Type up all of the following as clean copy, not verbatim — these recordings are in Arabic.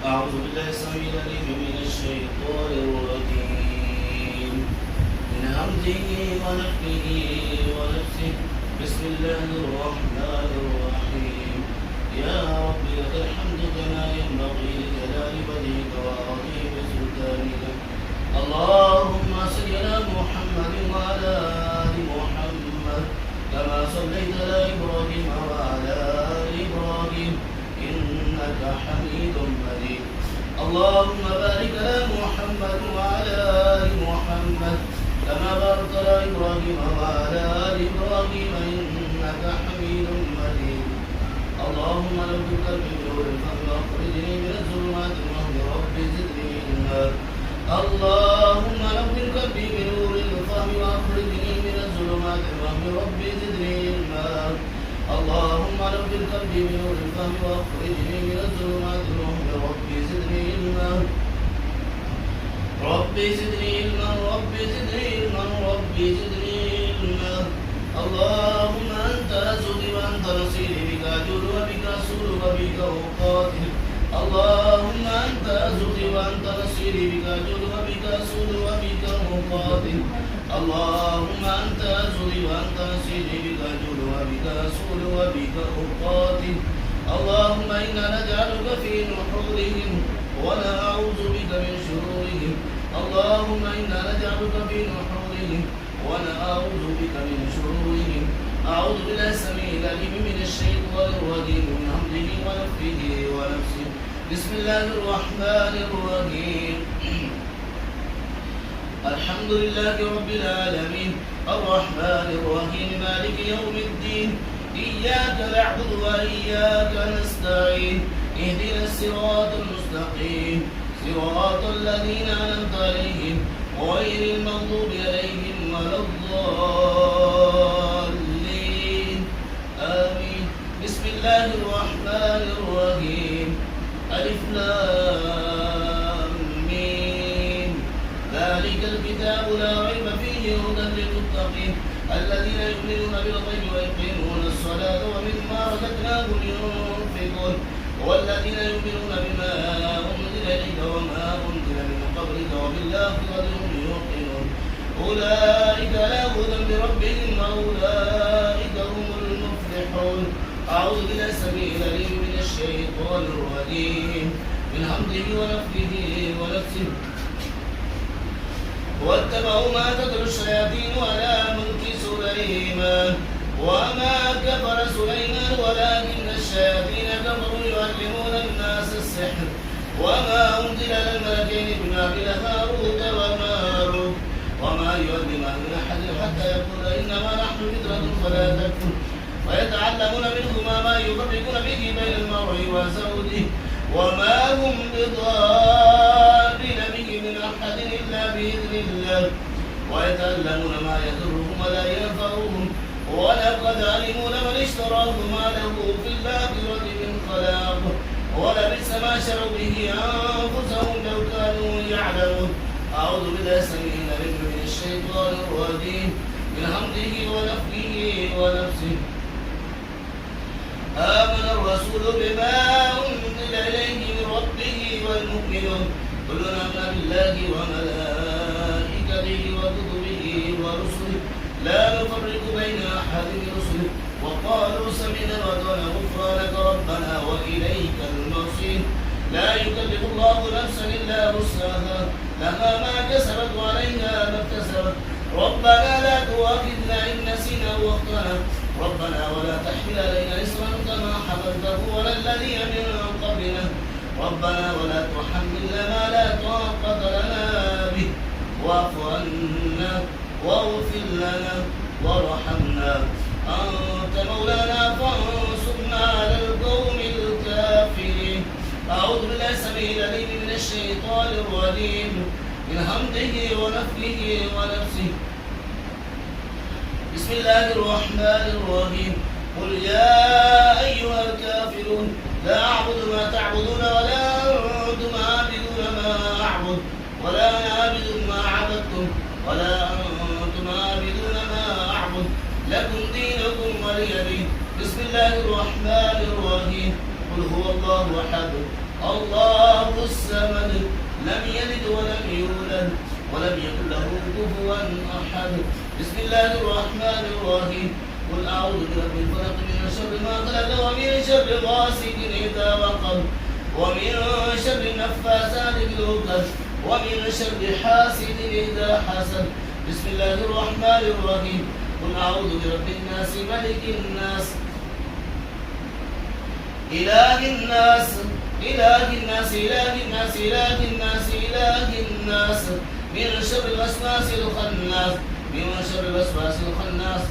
أعوذ بالله السميع العليم من الشيطان الرجيم من همزه ونفخه ونفسه بسم الله الرحمن الرحيم يا رب لك الحمد كما ينبغي لجلال وجهك وعظيم سلطانك اللهم صل على محمد وعلى آل محمد كما صليت على إبراهيم وعلى آل إبراهيم إنك حميد مجيد اللهم بارك على محمد وعلى آل محمد كما باركت على إبراهيم وعلى آل إبراهيم إنك حميد مجيد اللهم لو تكرم بنور الفهم وأخرجني من الظلمات الوهم رب زدني علما اللهم نور قلبي بنور الفهم وأخرجني من الظلمات الوهم رب زدني علما اللهم نور قلبي بنور الفهم وأخرجني من الظلمات الوهم رب زدني علما رب زدني علما رب زدني علما رب زدني علما اللهم أنت أسودي وأنت نصيري بك أجول وبك أسول وبك أقاتل اللهم أنت أسودي وأنت نصيري بك أجول وبك أسول وبك أقاتل اللهم أنت أسودي وأنت نصيري بك أجول وبك أسول وبك أقاتل اللهم إنا نجعلك في نحورهم ونعوذ بك من شرورهم اللهم إنا نجعلك في نحورهم ونعوذ بك من شرورهم أعوذ بالله السميع العليم من الشيطان الرجيم من همزه ونفخه ونفسه بسم الله الرحمن الرحيم الحمد لله رب العالمين الرحمن الرحيم مالك يوم الدين إياك نعبد وإياك نستعين اهدنا الصراط المستقيم صراط الذين أنعمت عليهم غير المغضوب عليهم ولا الضالين آمين بسم الله الرحمن الرحيم ألف لام ميم ذلك الكتاب لا ريب فيه هدى للمتقين الذين يؤمنون بالغيب ويقيمون الصلاة ومما رزقناهم ينفقون والذين يؤمنون بما أنزل إليك وما أنزل من قبلك وبالآخرة هم يوقنون أولئك على هدى من ربهم وأولئك هم المفلحون أعوذ بالله السميع العليم من الشيطان الرجيم من همزه ونفخه ونفسه واتبعوا ما تتلو الشياطين على ملك سليمان وما كفر سليمان ولكن الشياطين كفروا يعلمون الناس السحر وما أنزل على الملكين ببابل هاروت وماروت وما يعلمان من أحد حتى يقول إنما نحن فتنة فلا تكفر ويتعلمون منهما ما يفرقون به بين المرء وزوجه وما هم بضارين به من أحد إلا بإذن الله ويتعلمون ما يضرهم ولا ينفعهم ولقد علموا لمن اشتراه ما له في الآخرة من خلاق ولبئس ما شروا به أنفسهم لو كانوا يعلمون أعوذ بالله السميع العليم من الشيطان الرجيم من همزه ونفخه ونفسه آمن الرسول بما أنزل إليه من ربه والمؤمنون كل آمن بالله وملائكته وكتبه ورسله لا نفرق بين أحد من رسله وقالوا سمعنا وأطعنا غفرانك ربنا وإليك المصير لا يكلف الله نفسا إلا وسعها لها ما كسبت وعليها ما اكتسبت ربنا لا تؤاخذنا إن نسينا أو أخطأنا ربنا ولا تحمل علينا إصرا كما حملته على الذين من قبلنا ربنا ولا تحملنا ما لا طاقة لنا به واعف عنا واغفر لنا وارحمنا أنت مولانا فانصرنا على القوم الكافرين أعوذ بالله السميع العليم من الشيطان الرجيم من همزه ونفخه ونفسه بسم الله الرحمن الرحيم قل يا أيها الكافرون لا أعبد ما تعبدون ولا أنتم عابدون ما أعبد ولا أنا عابد ما عبدتم ولا أنتم عابدون ما أعبد لكم دينكم ولي دين بسم الله الرحمن الرحيم قل هو الله أحد الله الصمد لم يلد ولم يولد ولم يكن له كفوا أحد بسم الله الرحمن الرحيم قل أعوذ برب الفلق من شر ما خلق ومن شر غاسق إذا وقب ومن شر النفاثات في العقد ومن شر حاسد إذا حسد بسم الله الرحمن الرحيم قل أعوذ برب الناس ملك الناس إله الناس إله الناس إله الناس إله الناس إله الناس من شر الوسواس الخناس من شر الوسواس الخناس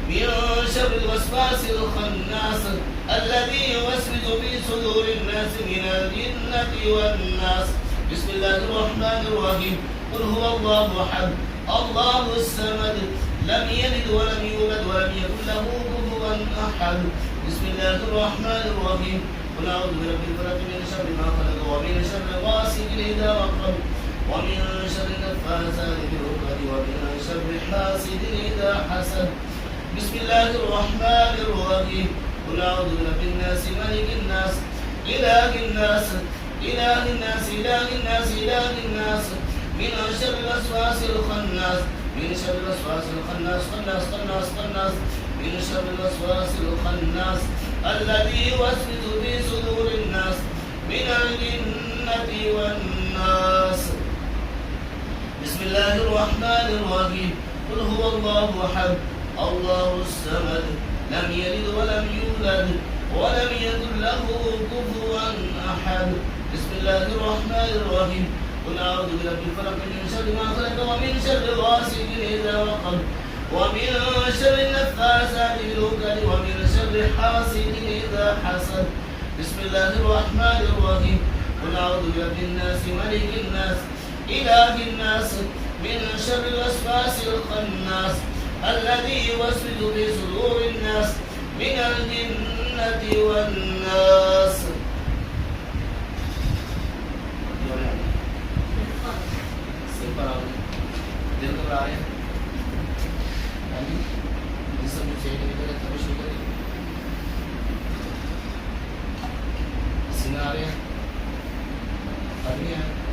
من شر الوسواس الخناس الذي يوسوس في صدور الناس من الجنة والناس بسم الله الرحمن الرحيم قل هو الله أحد الله الصمد لم يلد ولم يولد ولم يكن له كفوا أحد بسم الله الرحمن الرحيم قل أعوذ برب الفلق من شر ما خلق ومن شر غاسق إذا وقب ومن شر النفاثات في العقد ومن شر حاسد إذا حسد بسم الله الرحمن الرحيم قل أعوذ برب الناس ملك الناس إله الناس إله الناس إله الناس إله الناس من شر الوسواس الخناس من شر الوسواس الخناس خناس خناس خناس من شر الوسواس الخناس الذي يوسوس في صدور الناس من الجنة والناس بسم الله الرحمن الرحيم قل هو الله أحد الله الصمد لم يلد ولم يولد ولم يكن له كفوا أحد بسم الله الرحمن الرحيم قل أعوذ برب الفلق من شر ما خلق ومن شر غاسق إذا وقب ومن شر النفاثات في العقد ومن شر حاسد إذا حسد بسم الله الرحمن الرحيم قل أعوذ برب الناس ملك الناس إله الناس من شر الوسواس الخناس الذي يوسوس في صدور الناس من الجنة والناس दिल घबरा रहे हैं जिस समय चाहिए निकले तभी शुरू करें पसीना आ रहे हैं अभी हैं